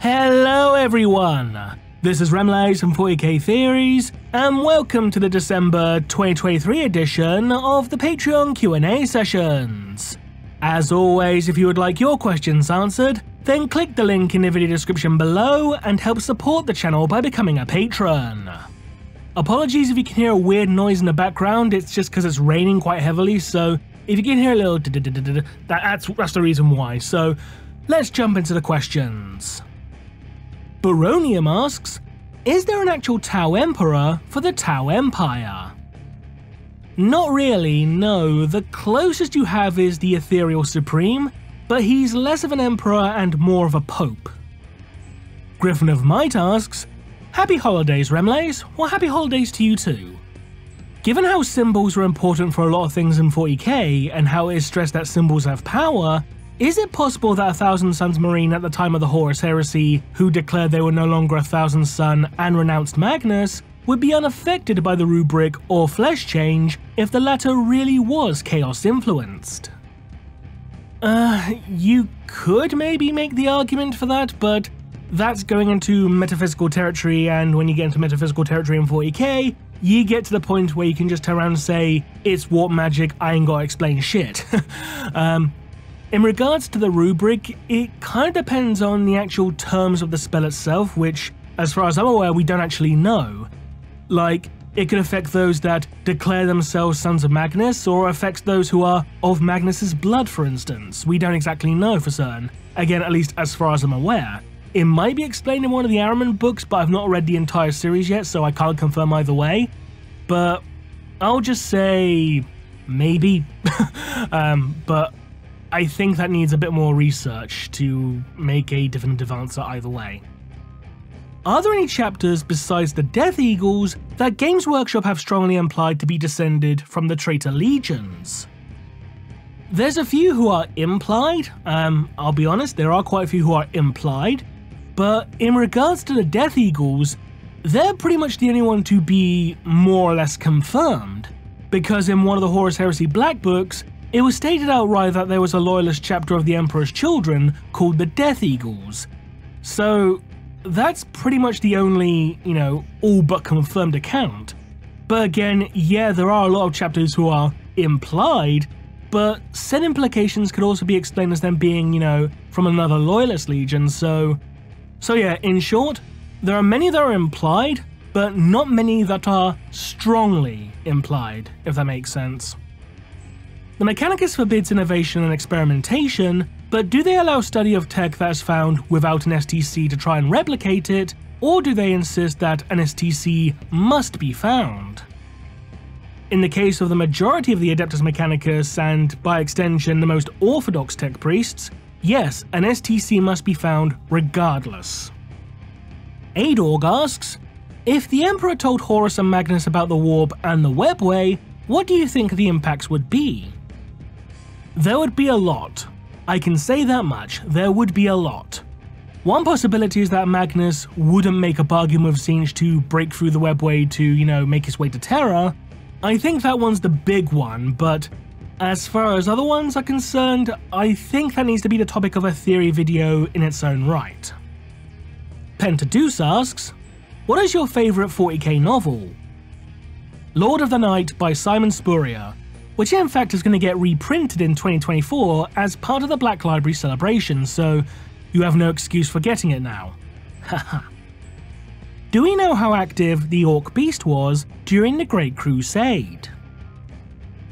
Hello everyone! This is Remlays from 40k Theories, and welcome to the December 2023 edition of the Patreon Q&A sessions. As always, if you would like your questions answered, then click the link in the video description below and help support the channel by becoming a patron. Apologies if you can hear a weird noise in the background, it's just because it's raining quite heavily, so if you can hear a little that's the reason why. So let's jump into the questions. Baronium asks, is there an actual Tau Emperor for the Tau Empire? Not really, no. The closest you have is the Ethereal Supreme, but he's less of an Emperor and more of a Pope. Griffin of Might asks, happy holidays, Remlays. Well, happy holidays to you too. Given how symbols are important for a lot of things in 40k, and how it is stressed that symbols have power, is it possible that a Thousand Suns Marine at the time of the Horus Heresy, who declared they were no longer a Thousand Sun and renounced Magnus, would be unaffected by the rubric or flesh change if the latter really was Chaos influenced? You could maybe make the argument for that, but that's going into metaphysical territory, and when you get into metaphysical territory in 40k, you get to the point where you can just turn around and say, it's warp magic, I ain't gotta explain shit. In regards to the rubric, it kind of depends on the actual terms of the spell itself, which, as far as I'm aware, we don't actually know. Like, it could affect those that declare themselves Sons of Magnus, or affects those who are of Magnus's blood, for instance. We don't exactly know for certain. Again, at least as far as I'm aware. It might be explained in one of the Araman books, but I've not read the entire series yet, so I can't confirm either way. But I'll just say maybe. But I think that needs a bit more research to make a definitive answer either way. Are there any chapters besides the Death Eagles that Games Workshop have strongly implied to be descended from the traitor legions? There's a few who are implied, I'll be honest, there are quite a few who are implied, but in regards to the Death Eagles, they're pretty much the only one to be more or less confirmed, because in one of the Horus Heresy Black Books, it was stated outright that there was a loyalist chapter of the Emperor's Children called the Death Eagles. So that's pretty much the only, all but confirmed account. But again, yeah, there are a lot of chapters who are implied, but said implications could also be explained as them being, from another loyalist legion, so yeah, in short, there are many that are implied, but not many that are strongly implied, if that makes sense. The Mechanicus forbids innovation and experimentation, but do they allow study of tech that is found without an STC to try and replicate it, or do they insist that an STC must be found? In the case of the majority of the Adeptus Mechanicus, and by extension the most orthodox tech priests, yes, an STC must be found regardless. Adorg asks, if the Emperor told Horus and Magnus about the warp and the webway, what do you think the impacts would be? There would be a lot. I can say that much, there would be a lot. One possibility is that Magnus wouldn't make a bargain with Tzeentch to break through the webway to, make his way to Terra. I think that one's the big one, but as far as other ones are concerned, I think that needs to be the topic of a theory video in its own right. Pentadeuce asks, what is your favourite 40k novel? Lord of the Night by Simon Spurrier, which in fact is going to get reprinted in 2024 as part of the Black Library celebration, so you have no excuse for getting it now. Haha. Do we know how active the Orc Beast was during the Great Crusade?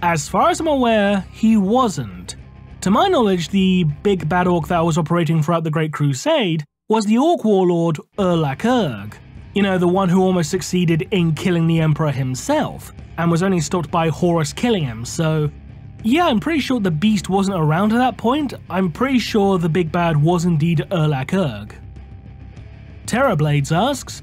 As far as I'm aware, he wasn't. To my knowledge, the big bad orc that was operating throughout the Great Crusade was the Orc Warlord Erlak Erg, the one who almost succeeded in killing the Emperor himself, and was only stopped by Horus killing him, so yeah, I'm pretty sure the beast wasn't around at that point. I'm pretty sure the big bad was indeed Erlak Erg. Terrorblades asks,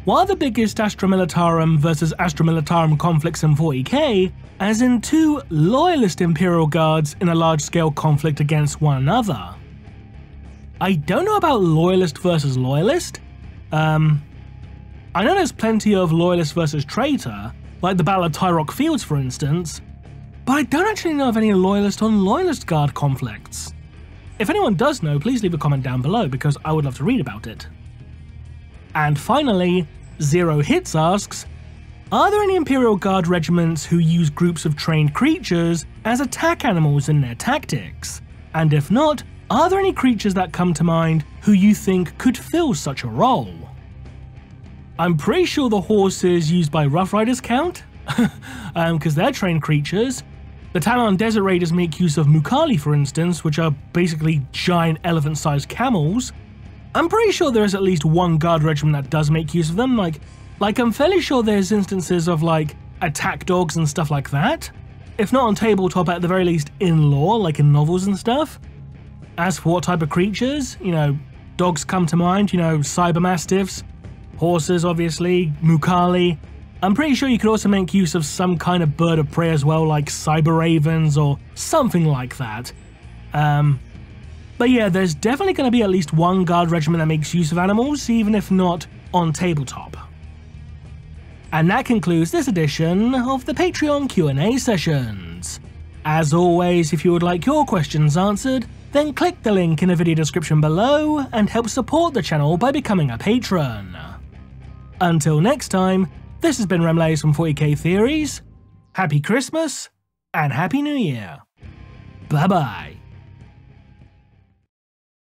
what are the biggest Astra Militarum versus Astra Militarum conflicts in 40k, as in two loyalist Imperial Guards in a large-scale conflict against one another? I don't know about loyalist versus loyalist. I know there's plenty of loyalist versus traitor, like the Battle of Tyrock Fields for instance, but I don't actually know of any loyalist on loyalist guard conflicts. If anyone does know, please leave a comment down below because I would love to read about it. And finally, Zero Hits asks, are there any Imperial Guard regiments who use groups of trained creatures as attack animals in their tactics? And if not, are there any creatures that come to mind who you think could fill such a role? I'm pretty sure the horses used by Rough Riders count, because they're trained creatures. The Talon Desert Raiders make use of Mukali, for instance, which are basically giant elephant-sized camels. I'm pretty sure there is at least one guard regiment that does make use of them, like I'm fairly sure there's instances of like attack dogs and stuff like that. If not on tabletop, at the very least in lore, like in novels and stuff. As for what type of creatures, dogs come to mind, cyber mastiffs, horses obviously, Mukali. I'm pretty sure you could also make use of some kind of bird of prey as well, like cyber ravens or something like that. But yeah, there's definitely going to be at least one guard regiment that makes use of animals, even if not on tabletop. And that concludes this edition of the Patreon Q&A sessions. As always, if you would like your questions answered, then click the link in the video description below and help support the channel by becoming a patron. Until next time, this has been Remlays from 40k Theories. Happy Christmas and Happy New Year. Bye bye.